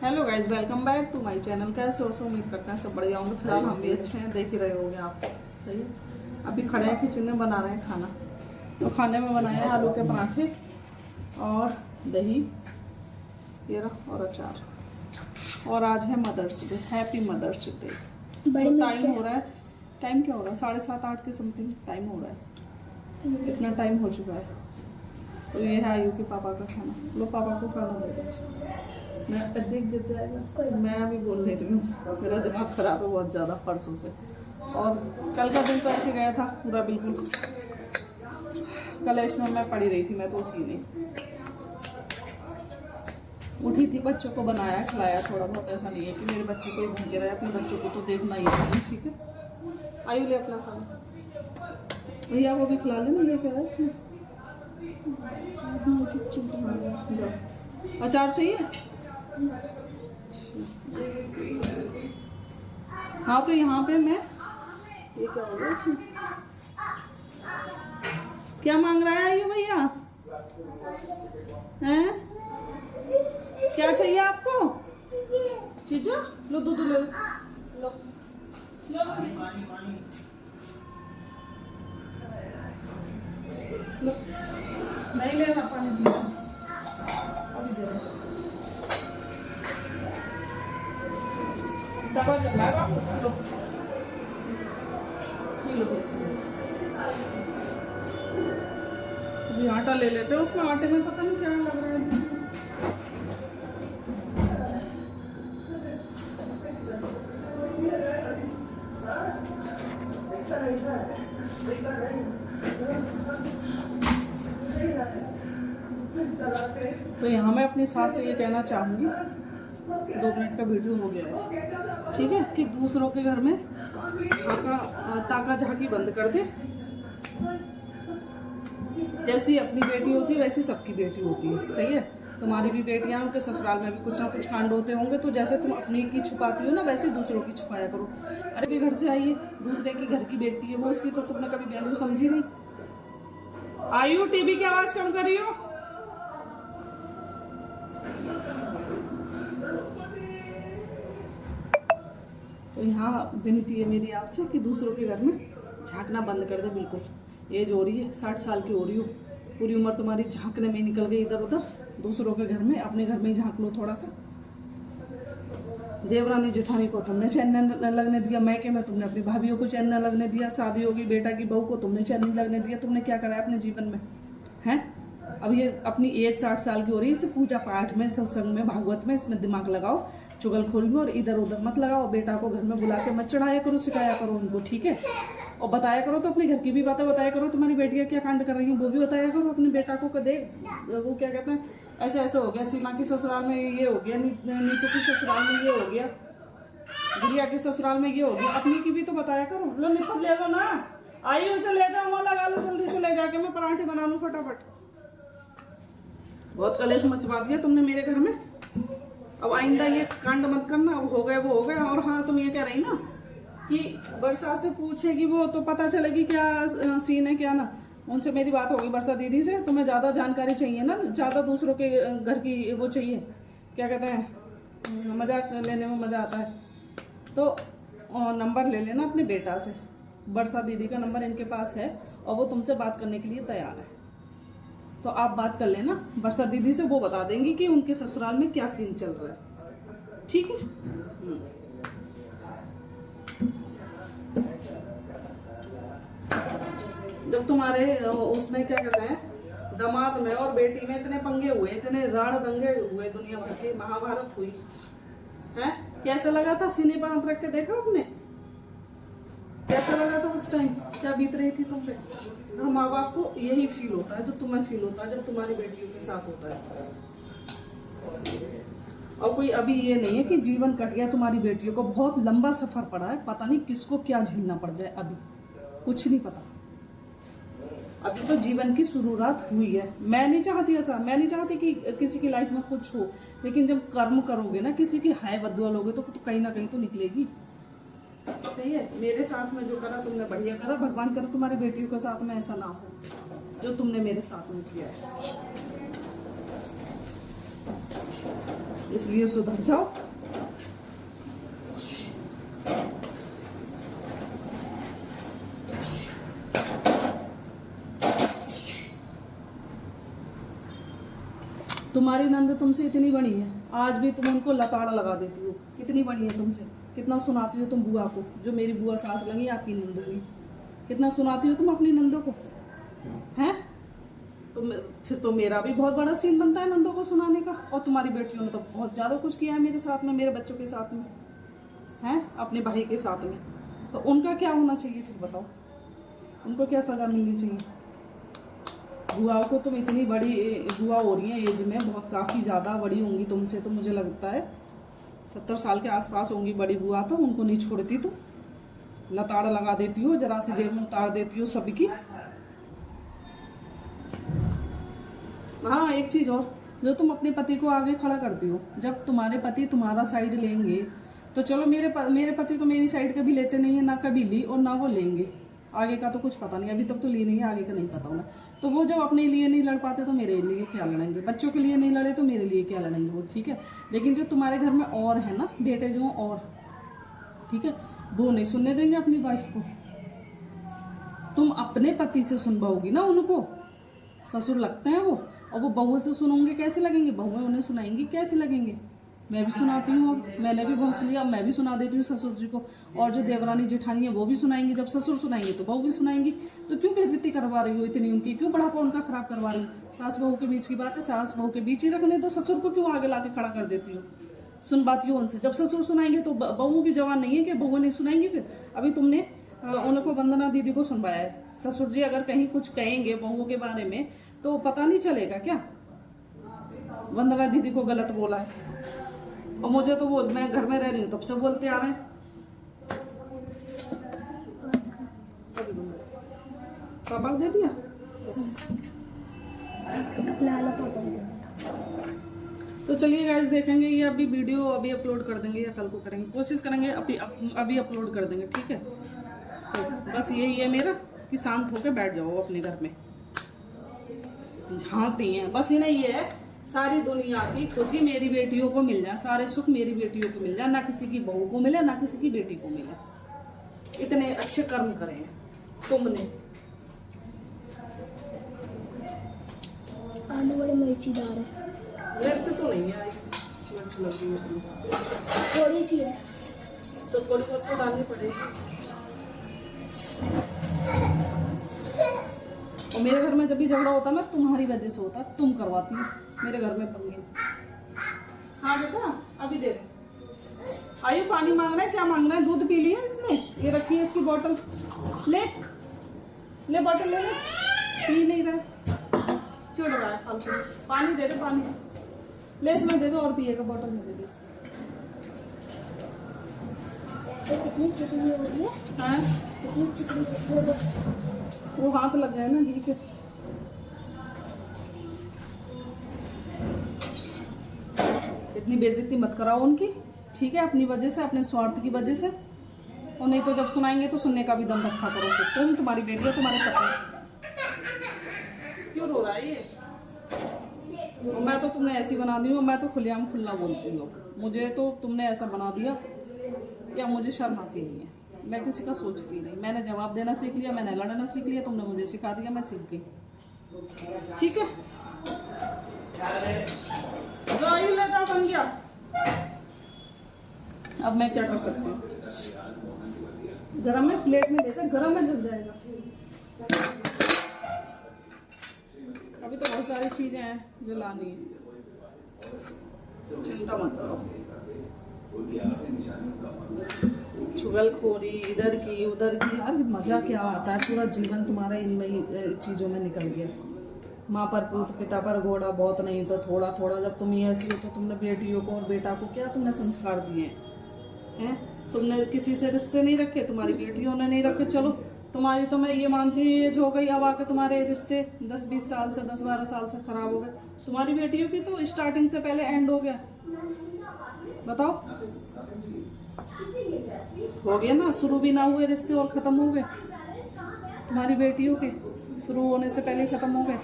Hello guys, welcome back to my channel. कैसे हो? उम्मीद करते हैं सब बढ़िया होंगे। फिलहाल हम भी अच्छे हैं, देख ही रहे होंगे आप। सही है। अभी खड़े हैं किचन में, बना रहे हैं खाना। तो खाने में बनाए हैं आलू के पराठे और दही, ये रहा, और अचार। और आज है mother's day. Happy mother's day. तो टाइम हो रहा है, टाइम क्या हो रहा है? 7:30-8 के समथिंग टाइम हो रहा है। इतना टाइम हो चुका है। तो ये है आयु के पापा का खाना। लो पापा को खाना दे दो। मैं देख जच जाएगा। मैं अभी बोल ले रही हूँ, मेरा दिमाग खराब है बहुत ज़्यादा परसों से। और कल का दिन तो ऐसे गया था पूरा बिल्कुल। कलेश में मैं पड़ी रही थी, मैं तो उठी नहीं। उठी थी, बच्चों को बनाया खिलाया थोड़ा बहुत। ऐसा नहीं है कि मेरे बच्चे को ही भूखे रहे, अपने बच्चों को तो देखना ही है। ठीक है, आयु ले अपना खाना। भैया वो भी खिला लेना। ये क्या है इसमें? जाओ। अचार चाहिए? हाँ, तो यहाँ पे मैं, ये क्या हो गया इसमें? क्या मांग रहा है ये भैया? हैं? क्या चाहिए आपको? चीजा लो, दूध ले लो। नहीं लेना पानी, अभी दे दो। डब्बा चल रहा है, लो अभी आटा ले लेते हैं। उसमें आटे में पता नहीं क्या लग रहा है अजीब सा। तो यहाँ मैं अपनी सास से ये कहना चाहूँगी, 2 मिनट का वीडियो हो गया है, ठीक है, कि दूसरों के घर में ताका झाकी बंद कर दे। जैसी अपनी बेटी होती है वैसी सबकी बेटी होती है। सही है। तुम्हारी भी बेटियां, उनके ससुराल में भी कुछ ना कुछ कांड होते होंगे। तो जैसे तुम अपनी की छुपाती हो ना, वैसे दूसरों की छुपाया करो। अरे के घर से आई है, दूसरे के घर की बेटी है वो, उसकी तो तुमने कभी वैल्यू समझी नहीं। आयु, टीवी की आवाज कम कर रही हो? तो यहाँ विनती है मेरी आपसे कि दूसरों के घर में झांकना बंद कर दे बिल्कुल। एज हो रही है, 60 साल की हो रही हो, पूरी उम्र तुम्हारी झांकने में निकल गई इधर उधर। दूसरों के घर में, अपने घर में ही झांक लो थोड़ा सा। देवरानी जेठानी को तुमने चैन न लगने दिया, मैके में तुमने अपनी भाभीियों को चैन न लगने दिया, शादी होगी बेटा की बहू को तुमने चैन नहीं लगने दिया। तुमने क्या करा है अपने जीवन में? हैं? अब ये अपनी एज 60 साल की हो रही है, इसे पूजा पाठ में, सत्संग में, भागवत में, इसमें दिमाग लगाओ। चुगलखोरी में और इधर उधर मत लगाओ। बेटा को घर में बुला के मत चढ़ाया करो, सिखाया करो उनको, ठीक है। और बताया करो तो अपने घर की भी बातें बताया करो। तुम्हारी बेटियां क्या कांड कर रही हैं वो भी बताया करो। अपने बेटा को देख, वो क्या कहते हैं, ऐसे ऐसे हो गया, सीमा की ससुराल में ये हो गया, नीतू की ससुराल में ये हो गया, गुड़िया के ससुराल में ये हो गया। अपनी की भी तो बताया करो। लो निपट ले लो ना। आइए उसे ले जाओ, वहां लगा लो जल्दी से, ले जाके मैं पराठे बना लूं फटाफट। बहुत कलेश मचवा दिया तुमने मेरे घर में। अब आइंदा ये कांड मत करना। अब हो गए वो हो गए। और हाँ, तुम ये कह रही ना कि वर्षा से पूछेगी वो तो पता चलेगी क्या सीन है क्या ना। उनसे मेरी बात होगी वर्षा दीदी से। तुम्हें ज़्यादा जानकारी चाहिए ना, ज़्यादा दूसरों के घर की वो चाहिए, क्या कहते हैं, मजाक लेने में मज़ा आता है। तो नंबर ले लेना अपने बेटा से। वर्षा दीदी का नंबर इनके पास है और वो तुमसे बात करने के लिए तैयार है। तो आप बात कर लेना वर्षा दीदी से, वो बता देंगी कि उनके ससुराल में क्या सीन चल रहा है, ठीक है। जब तुम्हारे उसमें क्या कहते हैं, दामाद में और बेटी में इतने पंगे हुए, इतने राड़ दंगे हुए, दुनिया भर की महाभारत हुई है, कैसा लगा था? सीने पर हाथ रख के देखा आपने? कैसा लगा था उस टाइम? क्या बीत रही थी तुम पे? हम माँ बाप को यही फील होता है जो तुम्हें फील होता है जब तुम्हारी बेटियों के साथ होता है। और कोई अभी ये नहीं है कि जीवन कट गया तुम्हारी बेटियों को। बहुत लंबा सफर पड़ा है, पता नहीं किसको क्या झेलना पड़ जाए, अभी कुछ नहीं पता। अभी तो जीवन की शुरुआत हुई है। मैं नहीं चाहती ऐसा, मैं नहीं चाहती कि किसी की लाइफ में कुछ हो, लेकिन जब कर्म करोगे ना, किसी की हाय बदुआ लोगे तो कहीं ना कहीं तो निकलेगी। सही है। मेरे साथ में जो करा तुमने बढ़िया करा। भगवान करे तुम्हारी बेटियों के साथ में ऐसा ना हो जो तुमने मेरे साथ में किया है। इसलिए सुधर जाओ। तुम्हारी नंद तुमसे इतनी बड़ी है, आज भी तुम उनको लताड़ लगा देती हो। कितनी बड़ी है तुमसे, कितना सुनाती हो तुम बुआ को, जो मेरी बुआ सास लगी आपकी नंद हुई। कितना सुनाती हो तुम अपनी नंदों को, हैं? तुम फिर तो मेरा भी बहुत बड़ा सीन बनता है नंदों को सुनाने का। और तुम्हारी बेटियों ने तो बहुत ज़्यादा कुछ किया है मेरे साथ में, मेरे बच्चों के साथ में, हैं? अपने भाई के साथ में। तो उनका क्या होना चाहिए फिर बताओ, उनको क्या सज़ा मिलनी चाहिए? बुआओं को तुम इतनी बड़ी बुआ हो रही है एज में, बहुत काफ़ी ज़्यादा बड़ी होंगी तुमसे, तो मुझे लगता है 70 साल के आसपास होंगी बड़ी बुआ। तो उनको नहीं छोड़ती, तो लताड़ लगा देती हो, जरा सी देर में उतार देती हो सबकी। हाँ, एक चीज़ और, जो तुम अपने पति को आगे खड़ा करती हो, जब तुम्हारे पति तुम्हारा साइड लेंगे तो चलो, मेरे पति तो मेरी साइड कभी लेते नहीं है, ना कभी ली और ना वो लेंगे। आगे का तो कुछ पता नहीं, अभी तक तो ली नहीं है, आगे का नहीं पता उन्हें। तो वो जब अपने लिए नहीं लड़ पाते तो मेरे लिए क्या लड़ेंगे? बच्चों के लिए नहीं लड़े तो मेरे लिए क्या लड़ेंगे वो, ठीक है। लेकिन जो तुम्हारे घर में और है ना बेटे जो और, ठीक है, वो नहीं सुनने देंगे अपनी वाइफ को। तुम अपने पति से सुनवाओगी ना उनको, ससुर लगते हैं वो, और वो बहू से सुनोगे कैसे लगेंगे? बहुएं उन्हें सुनाएंगी कैसे लगेंगे? मैं भी सुनाती हूँ, अब मैंने भी बहुत सुनी, अब मैं भी सुना देती हूँ ससुर जी को। और जो देवरानी जेठानी है वो भी सुनाएंगी, जब ससुर सुनाएंगे तो बहू भी सुनाएंगी। तो क्यों बेइज्जती करवा रही हो इतनी उनकी, क्यों बढ़ापा उनका खराब करवा रही हो? सास बहू के बीच की बात है, सास बहू के बीच ही रखने दो, ससुर को क्यों आगे लाके खड़ा कर देती हो? सुनवाती हो उनसे, जब ससुर सुनाएंगे तो बहू की जवान नहीं है कि बहू नहीं सुनाएंगी। फिर अभी तुमने उनको वंदना दीदी को सुनवाया है, ससुर जी अगर कहीं कुछ कहेंगे बहुओं के बारे में तो पता नहीं चलेगा क्या? वंदना दीदी को गलत बोला है, और मुझे तो वो, मैं घर में रह रही हूँ तब से बोलते आ रहे हैं। पापा को दे दिया तो चलिए गाइस, देखेंगे ये अभी वीडियो अभी अपलोड कर देंगे या कल को करेंगे, कोशिश करेंगे अभी अपलोड कर देंगे, ठीक है। तो बस यही है मेरा कि शांत होकर बैठ जाओ अपने घर में, झांक नहीं है। बस इन्हें ये है, सारी दुनिया की खुशी मेरी बेटियों को मिल जाए, सारे सुख मेरी बेटियों को मिल जाए, ना किसी की बहू को मिले ना किसी की बेटी को मिले। इतने अच्छे कर्म करे हैं तुमने। आलू बड़े मिर्चीदार है, मिर्च तो नहीं है, मिर्च लगी है थोड़ी सी है, तो थोड़ी बहुत तो डालनी पड़ेगी। और मेरे घर में जब भी झगड़ा होता ना तुम्हारी वजह से होता, तुम करवाती हो मेरे घर में पंगे। हाँ बेटा, अभी दे रहे। आइए, पानी मांग रहा है, क्या मांग रहा है? दूध पी लिया इसने, ये रखी है इसकी बोतल, ले ले बोतल ले, पी नहीं रहा, चिढ़ रहा है फालतू। पानी दे दे, पानी ले, इसमें दे दो और पिएगा, बोतल में दे दे इसको। कितनी चिकनी हो रही है? हाँ, कितनी चिकनी हो रही है? वो हाथ लग गए ना घी के। इतनी बेइज्जती मत कराओ उनकी, ठीक है, अपनी वजह से, अपने स्वार्थ की वजह से। और नहीं तो जब सुनाएंगे तो सुनने का भी दम रखा करो। तुम, तुम्हारी बेटी है, तुम्हारे पति। क्यों रो रहा है ये? और मैं तो तुमने ऐसी बना दी हूँ, मैं तो खुलेआम खुल्ला बोलती हूँ। मुझे तो तुमने ऐसा बना दिया, या मुझे शर्म आती नहीं है। मैं किसी का सोचती नहीं, मैंने जवाब देना सीख लिया, मैंने लड़ना सीख लिया, तुमने मुझे सिखा दिया, मैं सीख गई, ठीक है। जो आई ले जाओ, बन गया। अब मैं क्या कर सकती हूँ? गरम में प्लेट में ले जा, गरम में जल जाएगा। अभी तो बहुत सारी चीजें हैं जो लानी है, चिंता मत करो। चुगलखोरी इधर की उधर की, यार मजा क्या आता है? पूरा जीवन तुम्हारा इन चीजों में निकल गया। माँ पर पूत, पिता पर घोड़ा, बहुत नहीं तो थोड़ा थोड़ा। जब तुम ये ऐसी हो तो तुमने बेटियों को और बेटा को क्या तुमने संस्कार दिए हैं? तुमने किसी से रिश्ते नहीं रखे, तुम्हारी बेटियों ने नहीं रखे। चलो, तुम्हारी तो मैं ये मानती हूँ एज हो गई, अब आके तुम्हारे रिश्ते 10-20 साल से, 10-12 साल से खराब हो गए। तुम्हारी बेटियों की तो स्टार्टिंग से पहले एंड हो गया। बताओ, हो गया ना? शुरू भी ना हुए रिश्ते और खत्म हो गए। तुम्हारी बेटियों के शुरू होने से पहले ही खत्म हो गए।